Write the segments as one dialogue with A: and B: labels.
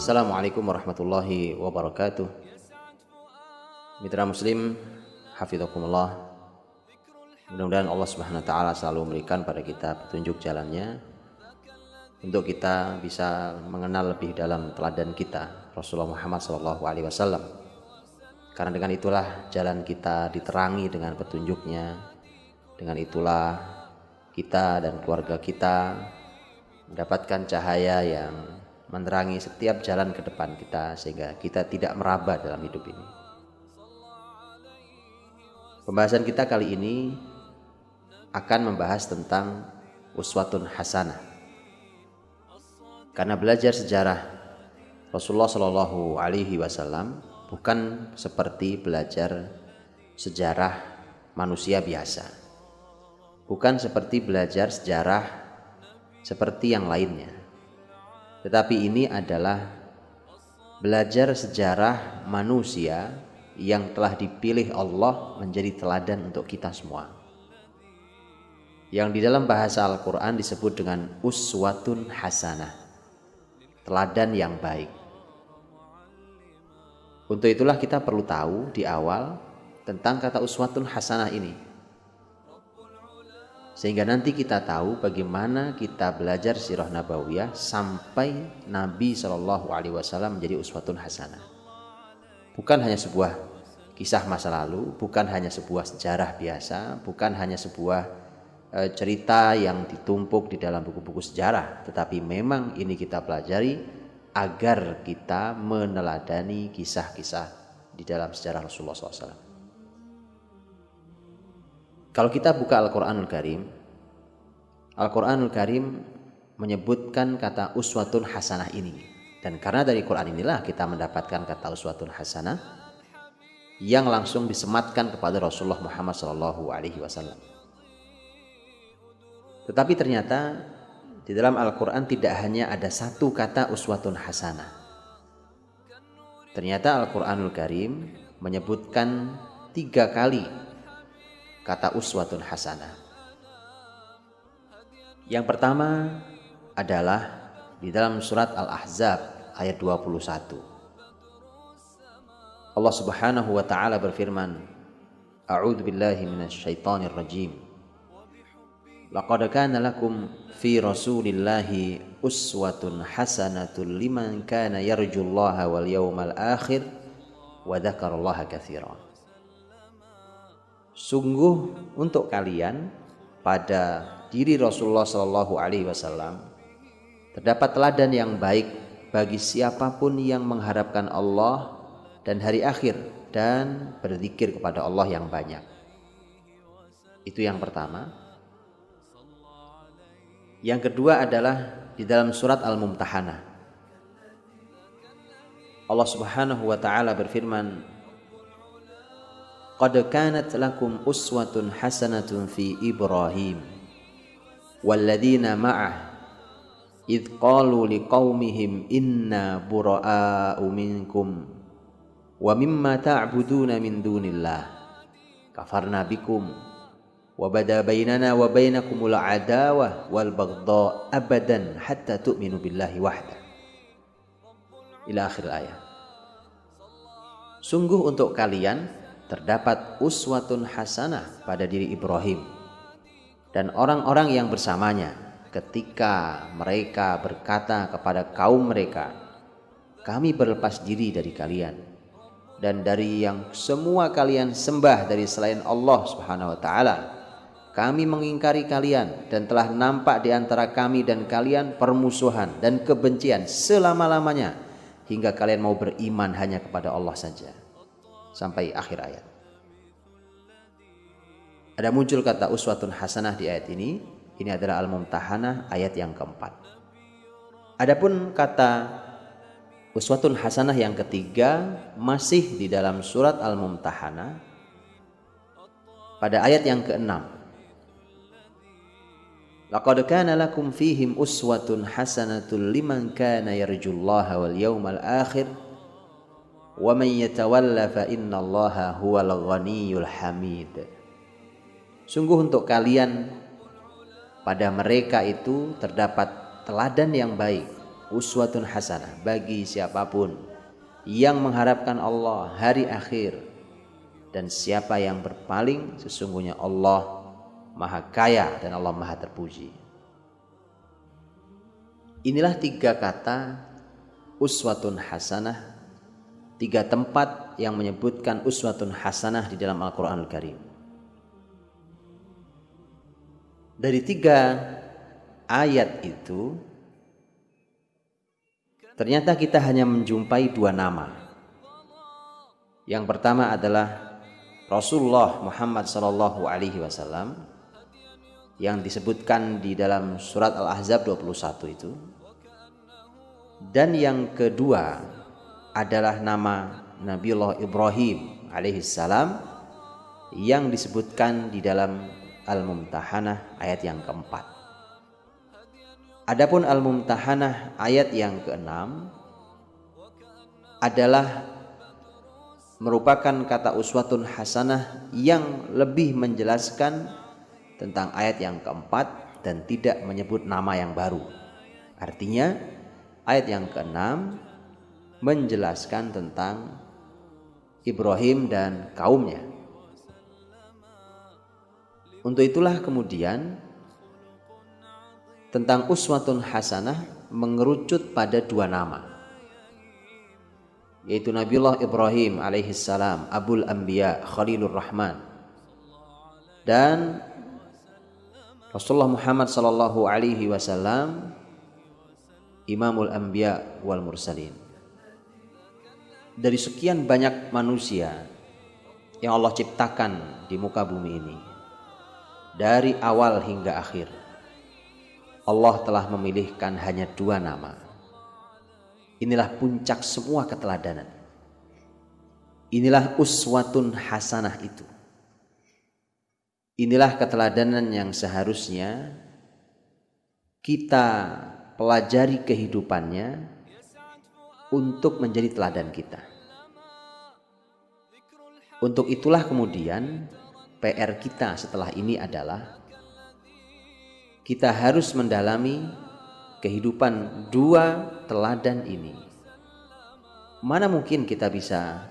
A: Assalamualaikum warahmatullahi wabarakatuh. Mitra muslim, hafidhakumullah. Mudah-mudahan Allah Subhanahu wa taala selalu memberikan pada kita petunjuk jalannya untuk kita bisa mengenal lebih dalam teladan kita Rasulullah Muhammad SAW. Karena dengan itulah jalan kita diterangi dengan petunjuknya. Dengan itulah kita dan keluarga kita mendapatkan cahaya yang menerangi setiap jalan ke depan kita sehingga kita tidak meraba dalam hidup ini. Pembahasan kita kali ini akan membahas tentang uswatun hasanah. Karena belajar sejarah Rasulullah Shallallahu Alaihi Wasallam bukan seperti belajar sejarah manusia biasa, bukan seperti belajar sejarah seperti yang lainnya. Tetapi ini adalah belajar sejarah manusia yang telah dipilih Allah menjadi teladan untuk kita semua. Yang di dalam bahasa Al-Quran disebut dengan uswatun hasanah, teladan yang baik. Untuk itulah kita perlu tahu di awal tentang kata uswatun hasanah ini, sehingga nanti kita tahu bagaimana kita belajar sirah nabawiyah sampai Nabi SAW menjadi uswatun hasanah. Bukan hanya sebuah kisah masa lalu, bukan hanya sebuah sejarah biasa, bukan hanya sebuah cerita yang ditumpuk di dalam buku-buku sejarah, tetapi memang ini kita pelajari agar kita meneladani kisah-kisah di dalam sejarah Rasulullah SAW. Kalau kita buka Al-Quranul Karim, Al-Quranul Karim menyebutkan kata uswatun hasanah ini. Dan karena dari Quran inilah kita mendapatkan kata uswatun hasanah yang langsung disematkan kepada Rasulullah Muhammad SAW. Tetapi ternyata di dalam Al-Quran tidak hanya ada satu kata uswatun hasanah. Ternyata Al-Quranul Karim menyebutkan 3 kali kata uswatun hasanah. Yang pertama adalah di dalam surat Al-Ahzab ayat 21. Allah Subhanahu wa taala berfirman, A'udzu billahi minasyaitonir rajim. Laqad kana lakum fi Rasulillahi uswatun hasanatun liman kana yarjullaha wal yawmal akhir wa dzakarallaha katsiran. Sungguh untuk kalian pada diri Rasulullah Shallallahu Alaihi Wasallam terdapat teladan yang baik bagi siapapun yang mengharapkan Allah dan hari akhir dan berzikir kepada Allah yang banyak. Itu yang pertama. Yang kedua adalah di dalam surat Al-Mumtahanah. Allah Subhanahu wa taala berfirman, Qad kanat lakum uswatun hasanatun fi Ibrahim walladzina ma'ah idh qalu liqaumihim inna bura'a'u minkum wa mimma ta'buduna min dunillah kafarna bikum wa bada bainana wa bainakumul adawah wal baghdha abadan hatta tu'minu billahi wahda ila akhir ayat. Sungguh untuk kalian terdapat uswatun hasanah pada diri Ibrahim dan orang-orang yang bersamanya ketika mereka berkata kepada kaum mereka, kami berlepas diri dari kalian dan dari yang semua kalian sembah dari selain Allah Subhanahu wa taala. Kami mengingkari kalian dan telah nampak di antara kami dan kalian permusuhan dan kebencian selama-lamanya hingga kalian mau beriman hanya kepada Allah saja. Sampai akhir ayat. Ada muncul kata uswatun hasanah di ayat ini. Ini adalah Al-Mumtahanah ayat yang keempat. Adapun kata uswatun hasanah yang ketiga masih di dalam surat Al-Mumtahanah pada ayat yang keenam. Laqad kana lakum fihim uswatun hasanatun liman kana yarjullaha wal yawmal akhir wa man yatawalla fa innallaha huwal ghaniyyul hamid. Sungguh untuk kalian pada mereka itu terdapat teladan yang baik uswatun hasanah bagi siapapun yang mengharapkan Allah, hari akhir, dan siapa yang berpaling, sesungguhnya Allah Maha Kaya dan Allah Maha Terpuji. Inilah 3 kata uswatun hasanah, 3 tempat yang menyebutkan uswatun hasanah di dalam Al-Quranul Karim. Dari 3 ayat itu ternyata kita hanya menjumpai 2 nama. Yang pertama adalah Rasulullah Muhammad SAW yang disebutkan di dalam surat Al-Ahzab 21 itu. Dan yang kedua adalah nama Nabiullah Ibrahim alaihissalam yang disebutkan di dalam Al-Mumtahanah ayat yang keempat. Adapun Al-Mumtahanah ayat yang keenam adalah merupakan kata uswatun hasanah yang lebih menjelaskan tentang ayat yang keempat dan tidak menyebut nama yang baru. Artinya ayat yang keenam menjelaskan tentang Ibrahim dan kaumnya. Untuk itulah kemudian tentang uswatun hasanah mengerucut pada 2 nama, yaitu Nabiullah Ibrahim alaihissalam, Abul Anbiya, Khalilur Rahman, dan Rasulullah Muhammad sallallahu alaihi wasallam, Imamul Anbiya wal Mursalin. Dari sekian banyak manusia yang Allah ciptakan di muka bumi ini, dari awal hingga akhir, Allah telah memilihkan hanya 2 nama. Inilah puncak semua keteladanan. Inilah uswatun hasanah itu. Inilah keteladanan yang seharusnya kita pelajari kehidupannya untuk menjadi teladan kita. Untuk itulah kemudian PR kita setelah ini adalah kita harus mendalami kehidupan 2 teladan ini. Mana mungkin kita bisa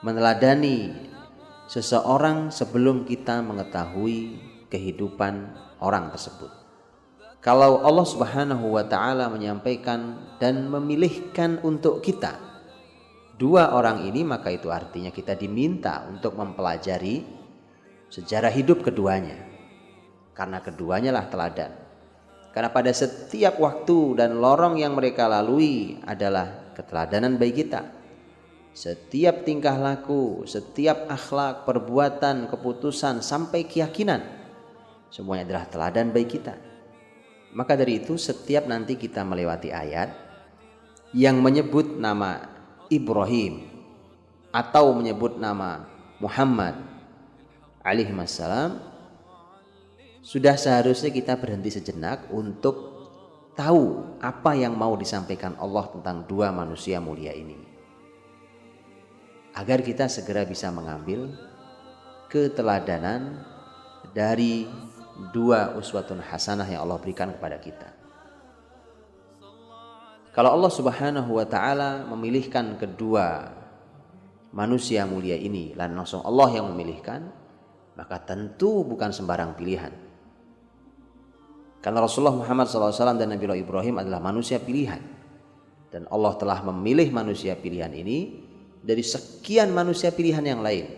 A: meneladani seseorang sebelum kita mengetahui kehidupan orang tersebut. Kalau Allah Subhanahu wa taala menyampaikan dan memilihkan untuk kita 2 orang ini, maka itu artinya kita diminta untuk mempelajari sejarah hidup keduanya, karena keduanya lah teladan. Karena pada setiap waktu dan lorong yang mereka lalui adalah keteladanan bagi kita. Setiap tingkah laku, setiap akhlak, perbuatan, keputusan, sampai keyakinan, semuanya adalah teladan bagi kita. Maka dari itu setiap nanti kita melewati ayat yang menyebut nama Ibrahim atau menyebut nama Muhammad alaihissalam, sudah seharusnya kita berhenti sejenak untuk tahu apa yang mau disampaikan Allah tentang 2 manusia mulia ini, agar kita segera bisa mengambil keteladanan dari 2 uswatun hasanah yang Allah berikan kepada kita. Kalau Allah Subhanahu wa taala memilihkan kedua manusia mulia ini, dan langsung Allah yang memilihkan, maka tentu bukan sembarang pilihan. Karena Rasulullah Muhammad SAW dan Nabiullah Ibrahim adalah manusia pilihan. Dan Allah telah memilih manusia pilihan ini dari sekian manusia pilihan yang lain.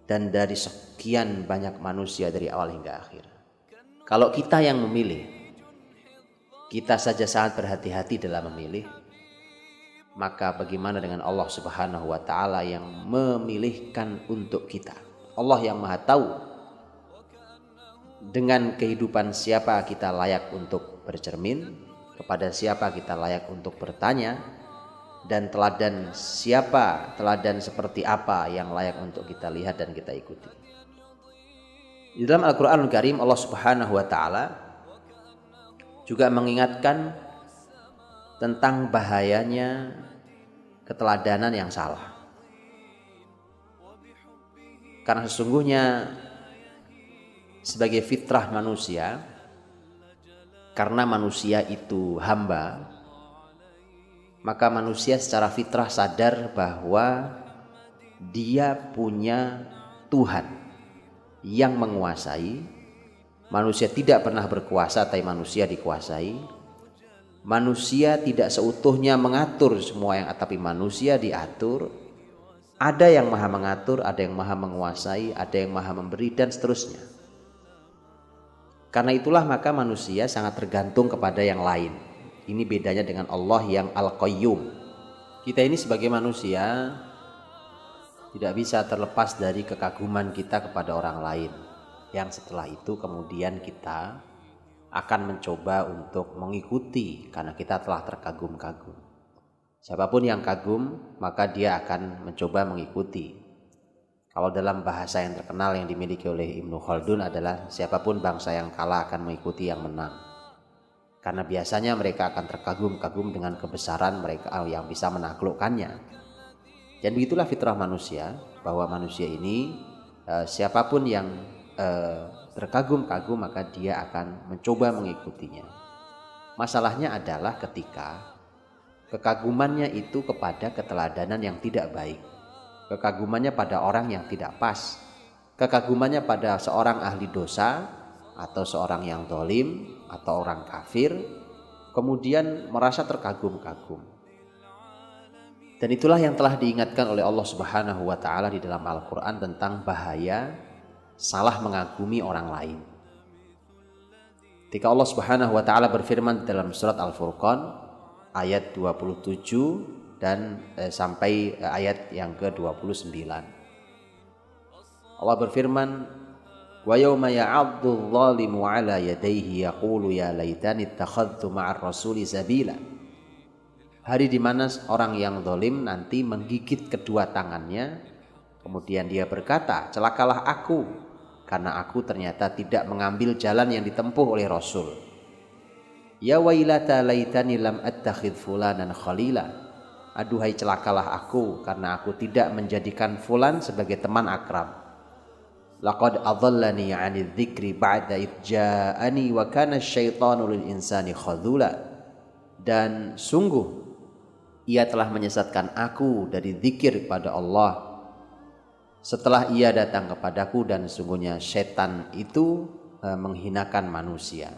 A: Dan dari sekian banyak manusia dari awal hingga akhir. Kalau kita yang memilih, kita saja sangat berhati-hati dalam memilih, maka bagaimana dengan Allah Subhanahu wa taala yang memilihkan untuk kita? Allah yang Maha tahu dengan kehidupan siapa kita layak untuk bercermin, kepada siapa kita layak untuk bertanya, dan teladan siapa, teladan seperti apa yang layak untuk kita lihat dan kita ikuti. Di dalam Al-Quranul Karim Allah Subhanahu wa taala juga mengingatkan tentang bahayanya keteladanan yang salah. Karena sesungguhnya sebagai fitrah manusia, Karena manusia itu hamba, maka manusia secara fitrah sadar bahwa dia punya Tuhan yang menguasai. Manusia tidak pernah berkuasa, tapi manusia dikuasai. Manusia tidak seutuhnya mengatur semua yang, tapi manusia diatur. Ada yang maha mengatur, ada yang maha menguasai, ada yang maha memberi, dan seterusnya. Karena itulah maka manusia sangat tergantung kepada yang lain. Ini bedanya dengan Allah yang Al-Qayyum. Kita ini sebagai manusia tidak bisa terlepas dari kekaguman kita kepada orang lain, yang setelah itu kemudian kita akan mencoba untuk mengikuti karena kita telah terkagum-kagum. Siapapun yang kagum maka dia akan mencoba mengikuti. Kalau dalam bahasa yang terkenal yang dimiliki oleh Ibnu Khaldun adalah siapapun bangsa yang kalah akan mengikuti yang menang. Karena biasanya mereka akan terkagum-kagum dengan kebesaran mereka yang bisa menaklukkannya. Dan begitulah fitrah manusia, bahwa manusia ini siapapun yang terkagum-kagum maka dia akan mencoba mengikutinya. Masalahnya adalah ketika kekagumannya itu kepada keteladanan yang tidak baik, kekagumannya pada orang yang tidak pas, kekagumannya pada seorang ahli dosa atau seorang yang zalim atau orang kafir, kemudian merasa terkagum-kagum. Dan itulah yang telah diingatkan oleh Allah Subhanahu wa taala di dalam Al-Qur'an tentang bahaya salah mengagumi orang lain. Ketika Allah Subhanahu wa taala berfirman dalam surat Al-Furqan ayat 27 dan sampai ayat yang ke-29. Allah berfirman, "Wa yauma ya'addu adh-dhalimu 'ala yadayhi yaqulu ya laitani ittakhadhtu ma'ar rasuli sabila." Hari di mana orang yang zalim nanti menggigit kedua tangannya, kemudian dia berkata, celakalah aku, karena aku ternyata tidak mengambil jalan yang ditempuh oleh Rasul. Ya wailata laitani lam attakhidh fulanan khalila. Aduhai celakalah aku, karena aku tidak menjadikan fulan sebagai teman akrab. Laqad adhallani 'anidz dzikri ba'da idh ja'ani wa kana asyaitanu lil insani khadhula. Dan sungguh ia telah menyesatkan aku dari zikir kepada Allah setelah ia datang kepadaku, dan sungguhnya setan itu menghinakan manusia.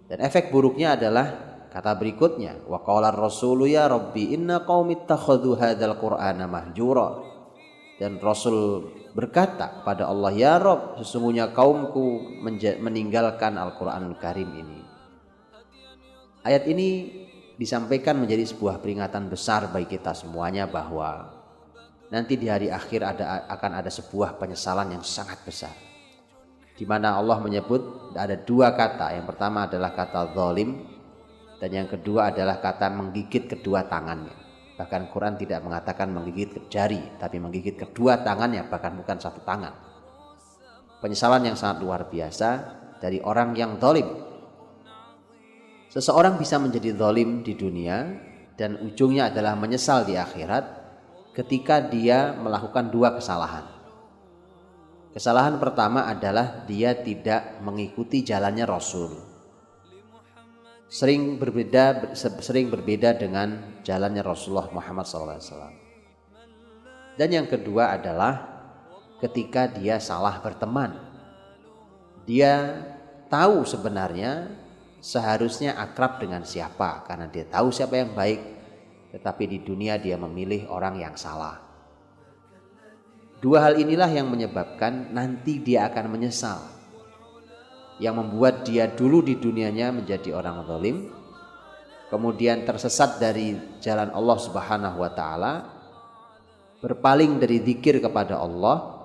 A: Dan efek buruknya adalah kata berikutnya, wa qala ar-rasulu ya rabbi inna qaumi ittakhadhu hadzal qur'ana mahjura. Dan Rasul berkata kepada Allah, ya Rabb, sesungguhnya kaumku meninggalkan Al-Qur'anul Karim ini. Ayat ini disampaikan menjadi sebuah peringatan besar bagi kita semuanya, bahwa nanti di hari akhir akan ada sebuah penyesalan yang sangat besar, di mana Allah menyebut ada dua kata. Yang pertama adalah kata zalim, dan yang kedua adalah kata menggigit kedua tangannya. Bahkan Quran tidak mengatakan menggigit jari, tapi menggigit kedua tangannya, bahkan bukan satu tangan. Penyesalan yang sangat luar biasa dari orang yang zalim. Seseorang bisa menjadi zalim di dunia dan ujungnya adalah menyesal di akhirat ketika dia melakukan dua kesalahan. Kesalahan pertama adalah dia tidak mengikuti jalannya Rasul. Sering berbeda dengan jalannya Rasulullah Muhammad SAW. Dan yang kedua adalah ketika dia salah berteman. Dia tahu sebenarnya seharusnya akrab dengan siapa, karena dia tahu siapa yang baik, tetapi di dunia dia memilih orang yang salah. Dua hal inilah yang menyebabkan nanti dia akan menyesal, yang membuat dia dulu di dunianya menjadi orang zalim, kemudian tersesat dari jalan Allah Subhanahu wa taala, berpaling dari zikir kepada Allah,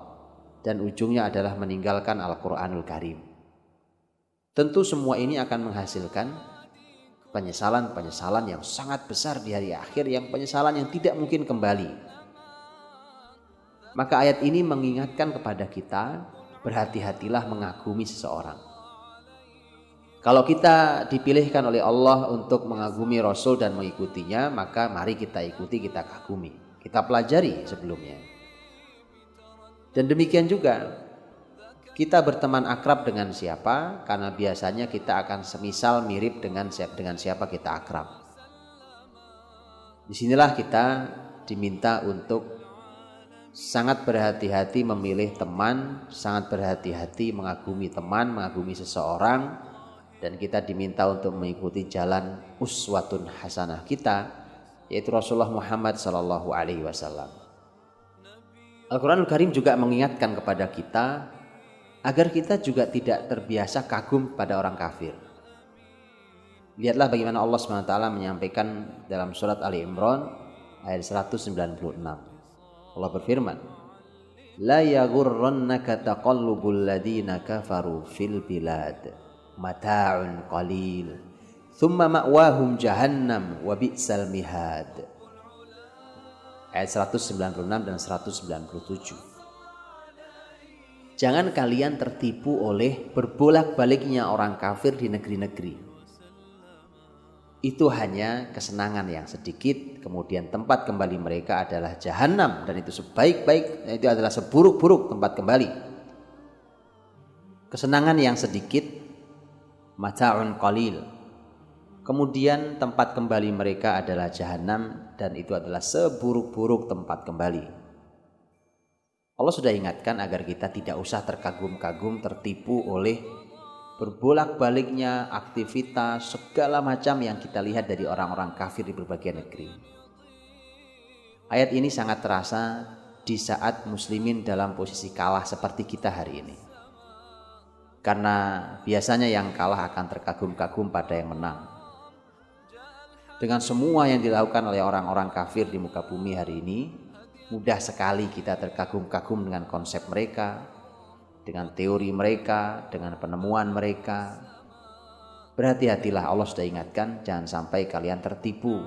A: dan ujungnya adalah meninggalkan Al-Qur'anul Karim. Tentu semua ini akan menghasilkan penyesalan-penyesalan yang sangat besar di hari akhir, yang penyesalan yang tidak mungkin kembali. Maka ayat ini mengingatkan kepada kita, berhati-hatilah mengagumi seseorang. Kalau kita dipilihkan oleh Allah untuk mengagumi Rasul dan mengikutinya, maka mari kita ikuti, kita kagumi, kita pelajari sebelumnya. Dan demikian juga Kita berteman akrab dengan siapa? Karena biasanya kita akan semisal mirip dengan siapa kita akrab. Disinilah kita diminta untuk sangat berhati-hati memilih teman, sangat berhati-hati mengagumi teman, mengagumi seseorang, dan kita diminta untuk mengikuti jalan uswatun hasanah kita, yaitu Rasulullah Muhammad SAW. Al-Quranul Karim juga mengingatkan kepada kita agar kita juga tidak terbiasa kagum pada orang kafir. Lihatlah bagaimana Allah SWT menyampaikan dalam surat Ali Imran ayat 196. Allah berfirman, La yaghurrannaka taqallubul ladina kafaru fil bilad mata'un qalil thumma ma'wahum jahannam wa bi'sal mihad. Ayat 196 dan 197. Jangan kalian tertipu oleh berbolak-baliknya orang kafir di negeri-negeri. Itu hanya kesenangan yang sedikit, kemudian tempat kembali mereka adalah jahanam, dan itu itu adalah seburuk-buruk tempat kembali. Kesenangan yang sedikit, mata'un qalil. Kemudian tempat kembali mereka adalah jahanam, dan itu adalah seburuk-buruk tempat kembali. Allah sudah ingatkan agar kita tidak usah terkagum-kagum, tertipu oleh berbolak-baliknya aktivitas segala macam yang kita lihat dari orang-orang kafir di berbagai negeri. Ayat ini sangat terasa di saat muslimin dalam posisi kalah seperti kita hari ini. Karena biasanya yang kalah akan terkagum-kagum pada yang menang. Dengan semua yang dilakukan oleh orang-orang kafir di muka bumi hari ini, mudah sekali kita terkagum-kagum dengan konsep mereka, dengan teori mereka, dengan penemuan mereka. Berhati-hatilah, Allah sudah ingatkan, jangan sampai kalian tertipu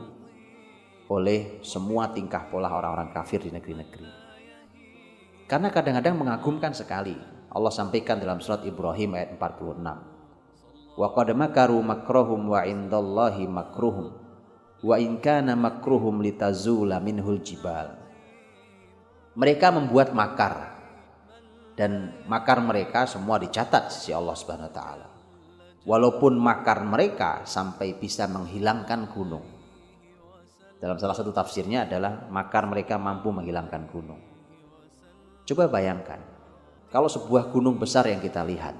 A: oleh semua tingkah pola orang-orang kafir di negeri-negeri. Karena kadang-kadang mengagumkan sekali. Allah sampaikan dalam surat Ibrahim ayat 46. Wa qad makaru makruhum wa indallahi makruhum wa in kana makruhum litazula minhul jibal. Mereka membuat makar, dan makar mereka semua dicatat di sisi Allah Subhanahu wa taala. Walaupun makar mereka sampai bisa menghilangkan gunung. Dalam salah satu tafsirnya adalah makar mereka mampu menghilangkan gunung. Coba bayangkan, kalau sebuah gunung besar yang kita lihat,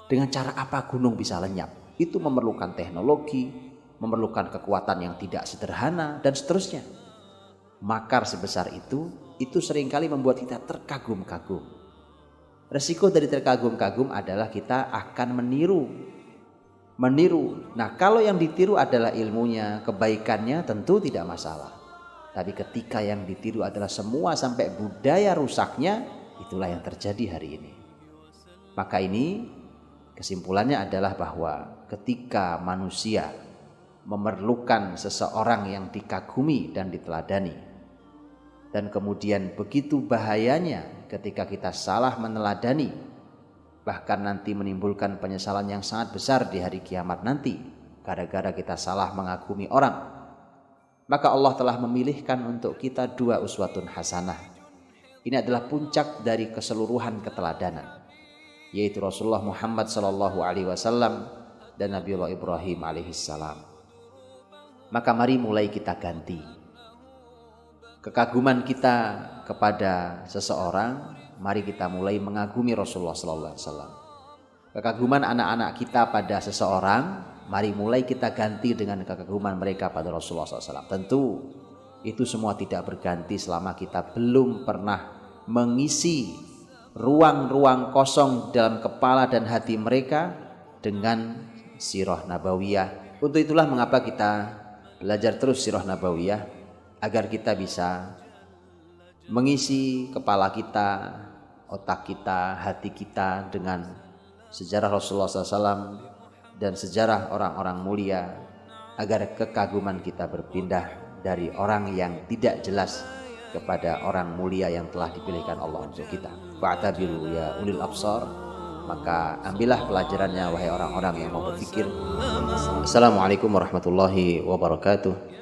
A: dengan cara apa gunung bisa lenyap? Itu memerlukan teknologi, memerlukan kekuatan yang tidak sederhana, dan seterusnya. Makar sebesar itu seringkali membuat kita terkagum-kagum. Resiko dari terkagum-kagum adalah kita akan meniru. Nah, kalau yang ditiru adalah ilmunya, kebaikannya, tentu tidak masalah. Tapi ketika yang ditiru adalah semua sampai budaya rusaknya, itulah yang terjadi hari ini. Maka ini kesimpulannya adalah bahwa ketika manusia memerlukan seseorang yang dikagumi dan diteladani, dan kemudian begitu bahayanya ketika kita salah meneladani, bahkan nanti menimbulkan penyesalan yang sangat besar di hari kiamat nanti gara-gara kita salah mengagumi orang. Maka Allah telah memilihkan untuk kita dua uswatun hasanah. Ini adalah puncak dari keseluruhan keteladanan, yaitu Rasulullah Muhammad SAW dan Nabiullah Ibrahim alaihissalam. Maka mari mulai kita ganti kekaguman kita kepada seseorang, mari kita mulai mengagumi Rasulullah SAW. Kekaguman anak-anak kita pada seseorang, mari mulai kita ganti dengan kekaguman mereka pada Rasulullah SAW. Tentu itu semua tidak berganti selama kita belum pernah mengisi ruang-ruang kosong dalam kepala dan hati mereka dengan sirah nabawiyah. Untuk itulah mengapa kita belajar terus sirah nabawiyah, agar kita bisa mengisi kepala kita, otak kita, hati kita dengan sejarah Rasulullah SAW dan sejarah orang-orang mulia, agar kekaguman kita berpindah dari orang yang tidak jelas kepada orang mulia yang telah dipilihkan Allah untuk kita. Fa'tabiru ya ulil absar, maka ambillah pelajarannya wahai orang-orang yang mau berpikir. Assalamualaikum warahmatullahi wabarakatuh.